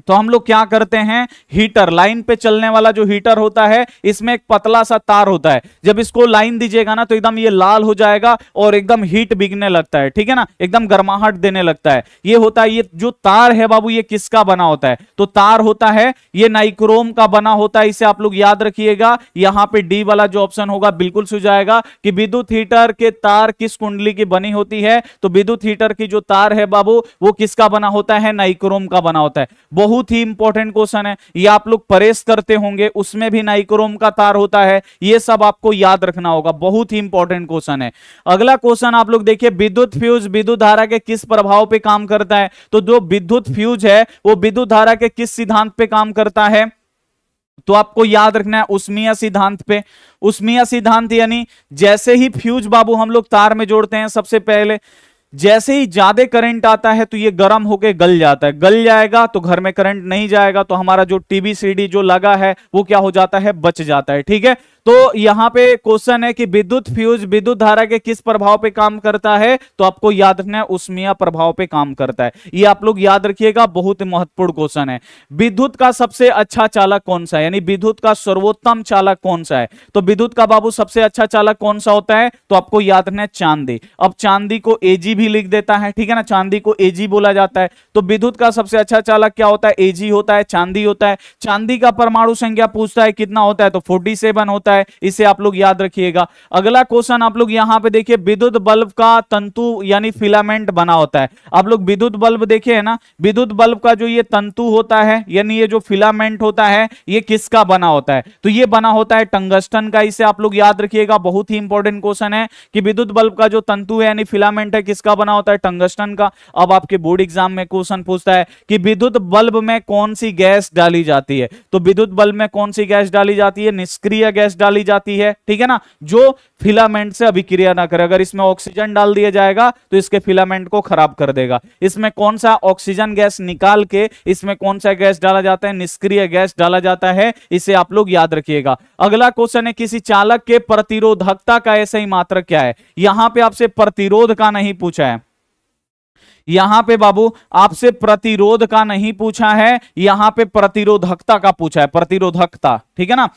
तो हम लोग क्या करते हैं, हीटर लाइन पे चलने वाला जो हीटर होता है, इसमें एक पतला सा तार होता है। जब इसको लाइन दीजिएगा ना तो एकदम ये लाल हो जाएगा और एकदम हीट बिकने लगता है। ठीक है ना, एकदम गर्माहट देने लगता है। ये होता है, ये जो तार है बाबू ये किसका बना होता है, तो तार होता है ये नाइक्रोम का बना होता है। इसे आप लोग याद रखिएगा। यहां पे डी वाला जो ऑप्शन होगा बिल्कुल सही जाएगा कि विद्युत हीटर के तार किस कुंडली की बनी होती है। तो विद्युत हीटर की जो तार है बाबू वो किसका बना होता है, नाइक्रोम का बना होता है। बहुत ही इंपॉर्टेंट क्वेश्चन है ये, आप लोग प्रेस करते होंगे उसमें भी नाइक्रोम का तार होता है। ये सब आपको याद रखना होगा, बहुत ही इंपॉर्टेंट क्वेश्चन है। अगला क्वेश्चन आप लोग देखिए, विद्युत फ्यूज विद्युत धारा के किस प्रभाव पे काम करता है। तो जो विद्युत फ्यूज है वो विद्युत धारा के किस सिद्धांत पे काम करता है, तो आपको याद रखना है उष्मीय सिद्धांत पे। उष्मीय सिद्धांत यानी जैसे ही फ्यूज बाबू हम लोग तार में जोड़ते हैं, सबसे पहले जैसे ही ज्यादा करंट आता है तो ये गर्म होके गल जाता है। गल जाएगा तो घर में करंट नहीं जाएगा, तो हमारा जो टीवी सीडी जो लगा है वो क्या हो जाता है, बच जाता है। ठीक है, तो यहां पे क्वेश्चन है कि विद्युत फ्यूज विद्युत धारा के किस प्रभाव पे काम करता है, तो आपको याद रखना है उष्मीय प्रभाव पे काम करता है। ये आप लोग याद रखिएगा, बहुत महत्वपूर्ण क्वेश्चन है। विद्युत का सबसे अच्छा चालक कौन सा है, यानी विद्युत का सर्वोत्तम चालक कौन सा है। तो विद्युत का बाबू सबसे अच्छा चालक कौन सा होता है, तो आपको याद रखना है चांदी। अब चांदी को एजी भी लिख देता है। ठीक है ना, चांदी को एजी बोला जाता है। तो विद्युत का सबसे अच्छा चालक क्या होता है, एजी होता है, चांदी होता है। चांदी का परमाणु संख्या पूछता है कितना होता है, तो 47 होता है। इसे आप लोग याद रखिएगा। अगला क्वेश्चन आप लोग यहां पे देखिए, विद्युत बल्ब का तंतु यानी फिलामेंट बना होता है। आप लोग विद्युत बल्ब देखे है ना, विद्युत बल्ब का जो ये तंतु होता है यानी ये जो फिलामेंट होता है ये किसका बना होता है, तो ये बना होता है टंगस्टन का। इसे आप लोग याद रखिएगा, बहुत ही इंपॉर्टेंट क्वेश्चन है कि विद्युत बल्ब का जो तंतु है यानी फिलामेंट है किसका बना होता है, टंगस्टन का। अब आपके बोर्ड एग्जाम में क्वेश्चन पूछता है कि विद्युत बल्ब में कौन सी गैस डाली जाती है। तो विद्युत बल्ब में कौन सी गैस डाली जाती है, निष्क्रिय गैस डाली जाती है, ठीक है ना, जो फिलामेंट से अभिक्रिया ना करे। अगर इसमें ऑक्सीजन डाल दिया जाएगा तो इसके फिलामेंट को खराब कर देगा। इसमें कौन सा ऑक्सीजन गैस निकाल के इसमें कौन सा गैस डाला जाता है, निष्क्रिय गैस डाला जाता है। इसे आप लोग याद रखिएगा। अगला क्वेश्चन है, किसी चालक के प्रतिरोधकता का ऐसा ही मात्रक क्या है। यहां पे आपसे प्रतिरोध का नहीं पूछा है, यहां पे बाबू आपसे प्रतिरोध का नहीं पूछा है, यहां पे प्रतिरोधकता का पूछा है, प्रतिरोधकता, ठीक है ना,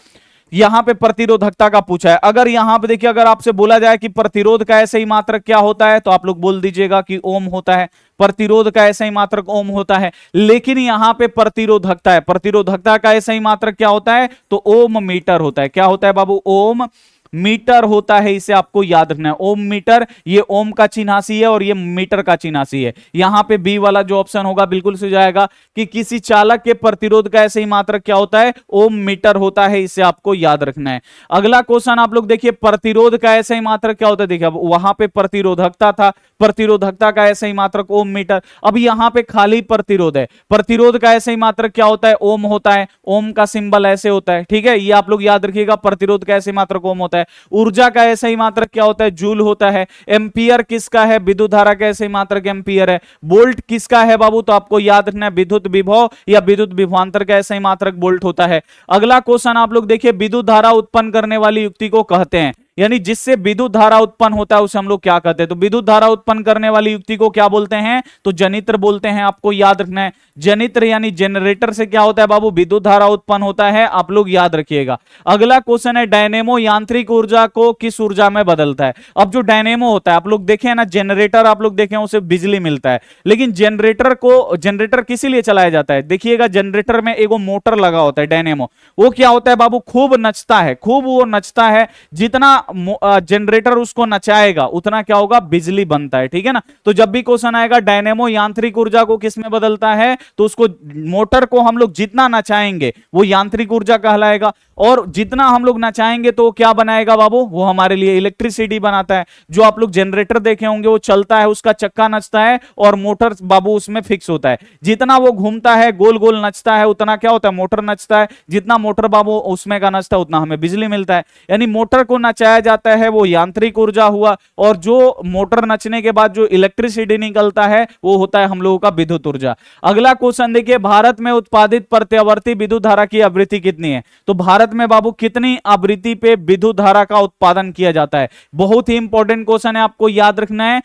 यहां पे प्रतिरोधकता का पूछा है। अगर यहां पे देखिए, अगर आपसे बोला जाए कि प्रतिरोध का ऐसे ही मात्रक क्या होता है, तो आप लोग बोल दीजिएगा कि ओम होता है। प्रतिरोध का ऐसा ही मात्रक ओम होता है। लेकिन यहां पे प्रतिरोधकता है, प्रतिरोधकता का ऐसा ही मात्रक क्या होता है, तो ओम मीटर होता है। क्या होता है बाबू, ओम मीटर होता है। इसे आपको याद रखना है, ओम मीटर, ये ओम का चिन्हासी है और ये मीटर का चिन्हासी है। यहां पे बी वाला जो ऑप्शन होगा बिल्कुल से जाएगा कि किसी चालक के प्रतिरोध का ऐसे ही मात्रक क्या होता है, ओम मीटर होता है। इसे आपको याद रखना है। अगला क्वेश्चन आप लोग देखिए, प्रतिरोध का ऐसे ही मात्रक क्या होता है। देखिए अब वहां पे प्रतिरोधकता था, प्रतिरोधकता का ऐसे ही मात्रक ओम मीटर। अब यहां पे खाली प्रतिरोध है, प्रतिरोध का ऐसे ही मात्रक क्या होता है, ओम होता है। ओम का सिंबल ऐसे होता है, ठीक है, ये आप लोग याद रखिएगा। प्रतिरोध का ऐसे ही मात्रक ओम होता है। ऊर्जा का ऐसा ही मात्रक क्या होता है, जूल होता है। एम्पियर किसका है, विद्युत धारा का ऐसे ही मात्रक एम्पियर है। वोल्ट किसका है बाबू, तो आपको याद रखना है विद्युत विभव या विद्युत विभवांतर का ऐसा ही मात्रक वोल्ट होता है। अगला क्वेश्चन आप लोग देखिए, विद्युत धारा उत्पन्न करने वाली युक्ति को कहते हैं, यानी जिससे विद्युत धारा उत्पन्न होता है उसे हम लोग क्या कहते हैं, तो विद्युत धारा उत्पन्न करने वाली युक्ति को क्या बोलते हैं, तो जनित्र बोलते हैं। आपको याद रखना है, जनित्र यानी जनरेटर से क्या होता है बाबू, विद्युत धारा उत्पन्न होता है। आप लोग याद रखिएगा। अगला क्वेश्चन है, डायनेमो यांत्रिक ऊर्जा को किस ऊर्जा में बदलता है। अब जो डायनेमो होता है, आप लोग देखें ना, जनरेटर आप लोग देखें उसे बिजली मिलता है, लेकिन जनरेटर किस लिए चलाया जाता है, देखिएगा जनरेटर में एगो मोटर लगा होता है डायनेमो, वो क्या होता है बाबू, खूब नचता है, खूब वो नचता है। जितना जनरेटर उसको नचाएगा उतना क्या होगा, बिजली बनता है, ठीक है ना। तो जब भी क्वेश्चन आएगा डायनेमो यांत्रिक ऊर्जा को किस में बदलता है, तो उसको मोटर को हम लोग जितना नचाएंगे वो यांत्रिक ऊर्जा कहलाएगा, और जितना हम लोग नचाएंगे तो क्या बनाएगा बाबू, वो हमारे लिए इलेक्ट्रिसिटी बनाता है। जो आप लोग जनरेटर देखे होंगे वो चलता है, उसका चक्का नचता है और मोटर बाबू उसमें फिक्स होता है। जितना वो घूमता है, गोल गोल नचता है, उतना क्या होता है, मोटर नचता है। जितना मोटर बाबू उसमें का नचता है उतना हमें बिजली मिलता है। यानी मोटर को नचाया जाता है वो यांत्रिक ऊर्जा हुआ, और जो मोटर नचने के बाद जो इलेक्ट्रिसिटी निकलता है वो होता है हम लोगों का विद्युत ऊर्जा। अगला क्वेश्चन देखिए, भारत में उत्पादित प्रत्यावर्ती विद्युत धारा की आवृत्ति कितनी है, तो भारत में बाबू कितनी आवृत्ति पे विद्युत धारा का उत्पादन किया जाता है। बहुत ही इंपॉर्टेंट क्वेश्चन है, आपको याद रखना है।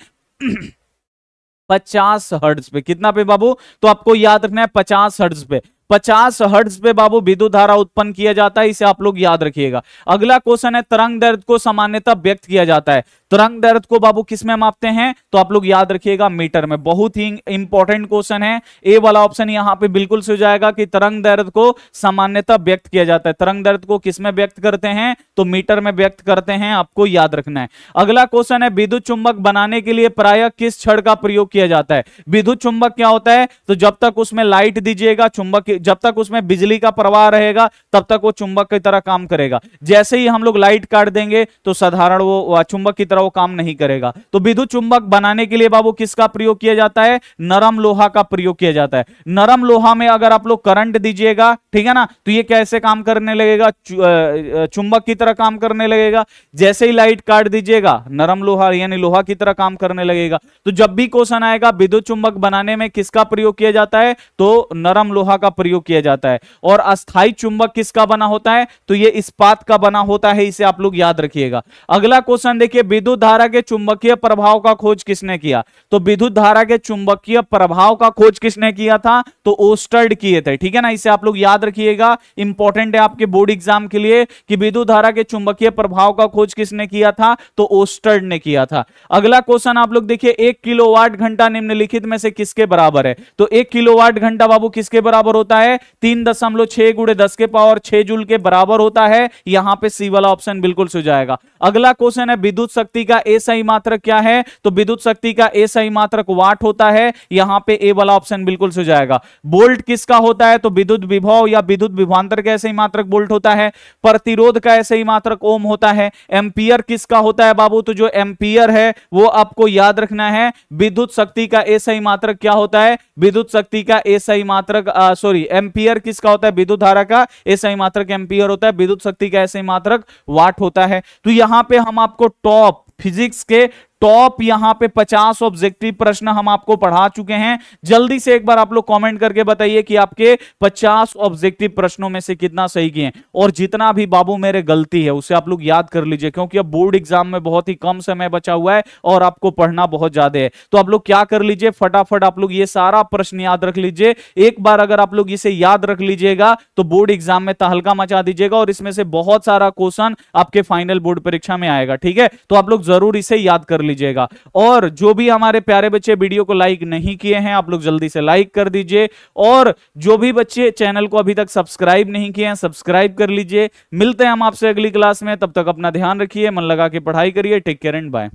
50 हर्ट्ज पे, कितना पे बाबू, तो आपको याद रखना है 50 हर्ट्ज पे। 50 हर्ट्ज पे बाबू विद्युत धारा उत्पन्न किया जाता है, इसे आप लोग याद रखिएगा। अगला क्वेश्चन है, तरंग दैर्ध्य को सामान्यतः व्यक्त किया जाता है। तरंग दैर्ध्य को बाबू किस में मापते हैं, तो आप लोग याद रखिएगा मीटर में। बहुत ही इंपॉर्टेंट क्वेश्चन है, ए वाला ऑप्शन यहां पे बिल्कुल से हो जाएगा कि तरंग दैर्ध्य को सामान्यतः व्यक्त किया जाता है। तरंग दैर्ध्य को किस में व्यक्त करते हैं, तो मीटर में व्यक्त करते हैं, आपको याद रखना है। अगला क्वेश्चन है, विद्युत चुंबक बनाने के लिए प्रायः किस छड़ का प्रयोग किया जाता है। विद्युत चुंबक क्या होता है, तो जब तक उसमें लाइट दीजिएगा, चुंबक जब तक उसमें बिजली का प्रवाह रहेगा तब तक वो चुंबक की तरह काम करेगा। जैसे ही हम लोग लाइट काट देंगे तो साधारण वो चुंबक की तरह वो काम नहीं करेगा। तो विद्युत चुंबक बनाने के लिए बाबू किसका प्रयोग किया जाता है, नरम लोहा का प्रयोग किया जाता है। नरम लोहा में अगर आप लोग करंट दीजिएगा, ठीक है ना, तो ये कैसे काम करने लगेगा, चुंबक की तरह काम करने लगेगा। जैसे ही लाइट काट दीजिएगा, नरम लोहा यानी लोहा की तरह काम करने लगेगा। तो जब भी क्वेश्चन आएगा विद्युत चुंबक बनाने में किसका प्रयोग किया जाता है, तो नरम लोहा का प्रयोग किया जाता है। और अस्थाई चुंबक किसका बना होता है, तो ये इस्पात का बना होता है, इसे आप लोग याद रखिएगा। अगला क्वेश्चन देखिए, विद्युत धारा के चुंबकीय प्रभाव का खोज किसने किया, तो विद्युत धारा के चुंबकीय प्रभाव का खोज किसने किया था, तो ओस्टर्ड किए थे, ठीक है ना। इसे आप लोग याद रखिएगा, इंपॉर्टेंट है आपके बोर्ड एग्जाम के लिए कि विद्युत धारा के चुंबकीय प्रभाव का खोज किसने किया था, तो ओस्टर्ड ने किया था। अगला क्वेश्चन आप लोग देखिए, 1 किलोवाट घंटा निम्नलिखित में से किसके बराबर है, तो 1 किलोवाट घंटा बाबू किसके बराबर होता है, 3.6 × 10⁶ जूल के बराबर होता है। यहां पे सी वाला ऑप्शन बिल्कुल सही जाएगा। अगला क्वेश्चन है, विद्युत शक्ति का एसआई मात्रक क्या है, तो विद्युत शक्ति का एसआई मात्रक वाट होता है। यहां पे ए वाला ऑप्शन बिल्कुल सही जाएगा। वोल्ट किसका होता है, तो विद्युत विभव या विद्युत विभवांतर का एसआई मात्रक वोल्ट होता है। प्रतिरोध का एसआई मात्रक ओम होता है। एम्पियर किसका होता है बाबू, तो जो एम्पियर है वो आपको याद रखना है। विद्युत शक्ति का एसआई मात्रक क्या होता है, विद्युत शक्ति का एसआई मात्रक एम्पियर किसका होता है? विद्युत धारा का एसआई मात्रक एम्पियर होता है, विद्युत शक्ति का एसआई मात्रक वाट होता है। तो यहां पे हम आपको टॉप फिजिक्स के टॉप यहां पे 50 ऑब्जेक्टिव प्रश्न हम आपको पढ़ा चुके हैं। जल्दी से एक बार आप लोग कमेंट करके बताइए कि आपके 50 ऑब्जेक्टिव प्रश्नों में से कितना सही किए, और जितना भी बाबू मेरे गलती है उसे आप लोग याद कर लीजिए, क्योंकि अब बोर्ड एग्जाम में बहुत ही कम समय बचा हुआ है और आपको पढ़ना बहुत ज्यादा है। तो आप लोग क्या कर लीजिए, फटाफट आप लोग ये सारा प्रश्न याद रख लीजिए। एक बार अगर आप लोग इसे याद रख लीजिएगा तो बोर्ड एग्जाम में तहलका मचा दीजिएगा, और इसमें से बहुत सारा क्वेश्चन आपके फाइनल बोर्ड परीक्षा में आएगा। ठीक है, तो आप लोग जरूर इसे याद कर लीजिएगा। और जो भी हमारे प्यारे बच्चे वीडियो को लाइक नहीं किए हैं, आप लोग जल्दी से लाइक कर दीजिए, और जो भी बच्चे चैनल को अभी तक सब्सक्राइब नहीं किए हैं सब्सक्राइब कर लीजिए। मिलते हैं हम आपसे अगली क्लास में, तब तक अपना ध्यान रखिए, मन लगा के पढ़ाई करिए। Take care and bye.